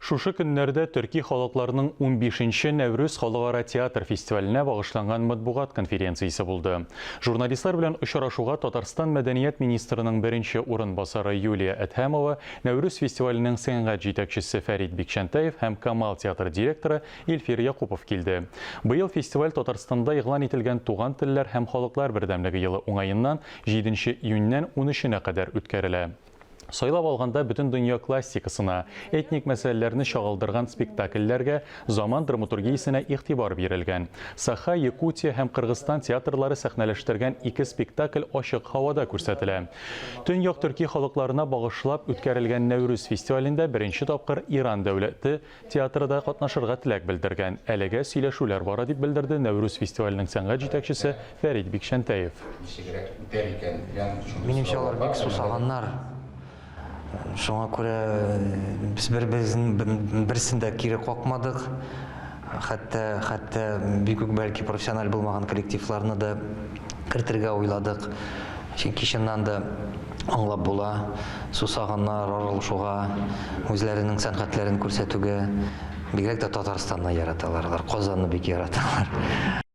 Шушы көннәрдә төрки халыкларының 15-нче Нәүрүз халыкара театр фестиваленә багышланган матбугат конференциясе булды. Журналистлар белән очрашуга Татарстан мәдәният министрының беренче урынбасары Юлия Әдһәмова, Нәүрүз фестиваленең сәнгать җитәкчесе Фәрит Бикшәнтәев һәм Камал театр директоры Илфир Якупов килде. Быел фестиваль Татарстанда игълан ителгән Туган телләр һәм халыклар бердәмлеге елы уңаеннан 7 июньнән 13-нә кадәр үткәрелә. Сайлап алганда бөтен дөнья классикасына, этник мәсьәләләрне чагылдырган спектакльләргә, заман драматургиясенә игътибар бирелгән. Саха, Якутия һәм Кыргызстан театрлары сәхнәләштергән 2 спектакль ачык һавада күрсәтелә. Төньяк төрки халыкларына багышлап үткәрелгән Нәүрүз фестивалендә беренче тапкыр Иран дәүләте театры да катнашырга теләк белдергән. Әлегә сөйләшүләр бара дип белдерде Нәүрүз фестиваленең сәнгать җитәкчесе Фәрит Бикшәнтәев. Минемчә, алар бик сусаганнар. Шуңа күрә без берсендә кире какмадык. Хәтта бик үк бәлки профессиональ булмаган коллективларны да кертергә уйладык. Чөнки чыннан да аңлап була, сусаганнар аралашуга, үзләренең сәнгатьләрен күрсәтүгә бигрәк тә Татарстанны яраталар, Казанны бик яраталар.